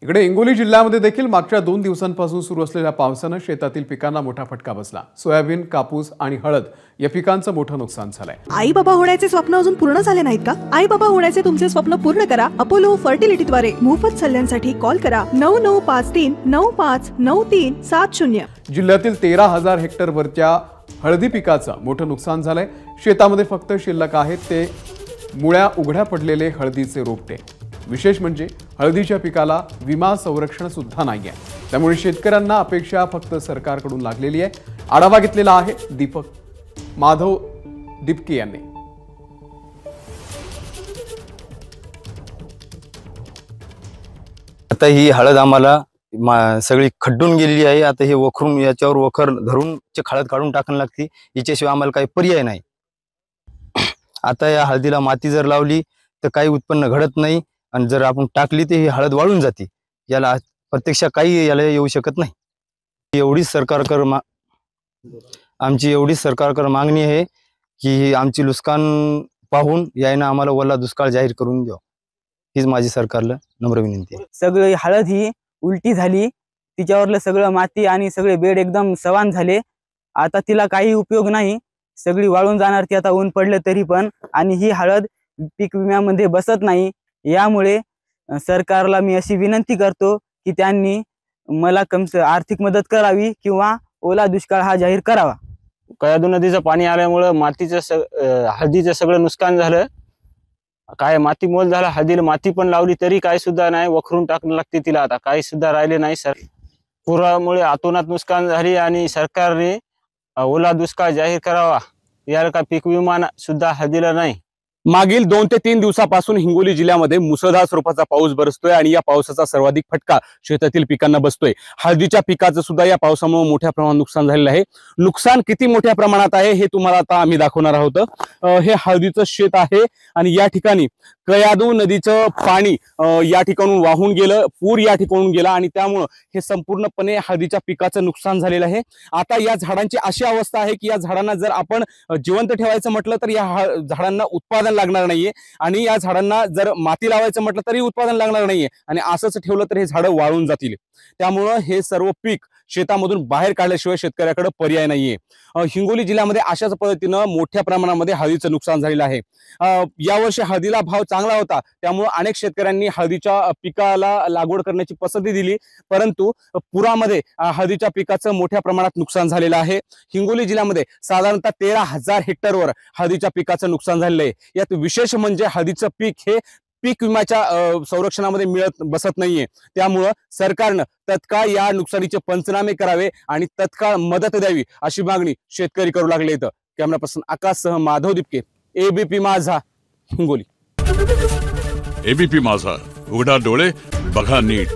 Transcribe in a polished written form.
इकडे हिंगोली जिल्ह्यामध्ये देखील मागच्या 2 दिवसांपासून सुरू असलेल्या पावसानं शेतातील पिकांना मोठा फटका बसला। सोयाबीन, कापूस आणि हळद या पिकांचं मोठं नुकसान झालंय। आई बाबा होण्याचे स्वप्न अजून पूर्ण झाले नाहीत का? आई बाबा होण्याचे तुमचे स्वप्न पूर्ण करा अपोलो फर्टिलिटीद्वारे। मोफत सल्ल्यांसाठी कॉल करा 9953 959370। जिल्ह्यातील 13,000 हेक्टरवरच्या हळदी पिकाचं मोठं नुकसान झालंय। शेतामध्ये फक्त शिल्लक आहेत ते मुळ्या उघड्या पडलेले हळदीचे रोपटे। विशेष म्हणजे हळदीच्या पिकाला विमा संरक्षण सुद्धा नाहीये, त्यामुळे शेतकऱ्यांना अपेक्षा फक्त सरकारकडून लागलेली आहे। आढावा घेतलेला आहे दीपक माधव दिपके यांनी। आता ही हळद आम्हाला सगळी खड्डून गेलेली आहे। आता हे वखरून याच्यावर वखर धरून हळद काढून टाकायला लागते, याच्याशिवाय आम्हाला काही पर्याय नाही। आता या हळदीला माती जर लावली तर काही उत्पन्न घडत नाही, आणि जर आपण टाकली तर ही हळद वाळून जाते। याला प्रत्यक्ष काही याला येऊ शकत नाही। एवढीच सरकारकडे मागणी आहे की आमची नुकसान पाहून यायनं आम्हाला ओला दुष्काळ जाहीर करून द्यावा, हीच माझी सरकारला नम्र विनंती आहे। सगळी हळद ही उलटी झाली, तिच्यावरलं सगळं माती आणि सगळे बेड एकदम सवान झाले। आता तिला काही उपयोग नाही, सगळी वाळून जाणार ती आता ऊन पडलं तरी पण। आणि ही हळद पीक विम्यामध्ये बसत नाही, यामुळे सरकारला मी अशी विनंती करतो की त्यांनी मला आर्थिक मदत करावी किंवा ओला दुष्काळ हा जाहीर करावा। कयाधू नदीचं पाणी आल्यामुळे मातीचं हळदीचं सगळं नुकसान झालं। काय माती मोल झाला, हळदीला माती पण लावली तरी काय सुद्धा नाही, वखरून टाकणं लागते तिला। आता काही सुद्धा राहिले नाही। पुरामुळे अतोनात नुकसान झाली आणि सरकारने ओला दुष्काळ जाहीर करावा। याला काय पीक विमा सुद्धा हळदीला नाही। मागील 2 ते 3 दिवसापासून हिंगोली जिल्ह्यामध्ये मुसळधार स्वरूपाचा पाऊस बरसतोय आणि या पावसाचा सर्वाधिक फटका शेतातील पिकांना बसतोय। हळदीच्या पिकाचं सुद्धा या पावसामुळे मोठ्या प्रमाणात नुकसान झालेलं आहे। नुकसान किती मोठ्या प्रमाणात आहे हे तुम्हाला आता आम्ही दाखवणार आहोत। हे हळदीचं शेत आहे आणि या ठिकाणी कयाधू नदीचं पाणी या ठिकाणून वाहून गेलं, पूर या ठिकाणून गेला आणि त्यामुळे हे संपूर्णपणे हळदीच्या पिकाचं नुकसान झालेलं आहे। आता या झाडांची अशी अवस्था आहे की या झाडांना जर आपण जिवंत ठेवायचं म्हटलं तर या झाडांना उत्पादन लागणार नाहीये, आणि या झाडांना जर माती लावायचं म्हटलं तरी उत्पादन लागणार नाहीये, आणि असंच ठेवलं तर हे झाडं वाळून जातील। त्यामुळं हे सर्व पीक शेतामधून बाहेर काढल्याशिवाय शेतकऱ्याकडे पर्याय नाहीये। हिंगोली जिल्ह्यामध्ये अशाच पद्धतीनं मोठ्या प्रमाणामध्ये हळदीचं नुकसान झालेलं आहे। यावर्षी हळदीला भाव चांगला होता, त्यामुळे अनेक शेतकऱ्यांनी हळदीच्या पिकाला लागवड करण्याची पसंती दिली, परंतु पुरामध्ये हळदीच्या पिकाचं मोठ्या प्रमाणात नुकसान झालेलं आहे। हिंगोली जिल्ह्यामध्ये साधारणतः 13,000 हेक्टरवर हळदीच्या पिकाचं नुकसान झालेलं आहे। यात विशेष म्हणजे हळदीचं पीक हे पीक विम्याच्या संरक्षणामध्ये बसत नाहीये, त्यामुळं सरकारनं तत्काळ या नुकसानीचे पंचनामे करावे आणि तत्काळ मदत द्यावी अशी मागणी शेतकरी करू लागले। इथं camera person आकाशसह Madhav Dipke, ABP माझा, हिंगोली। एबीपी माझा, उघडा डोळे बघा नीट।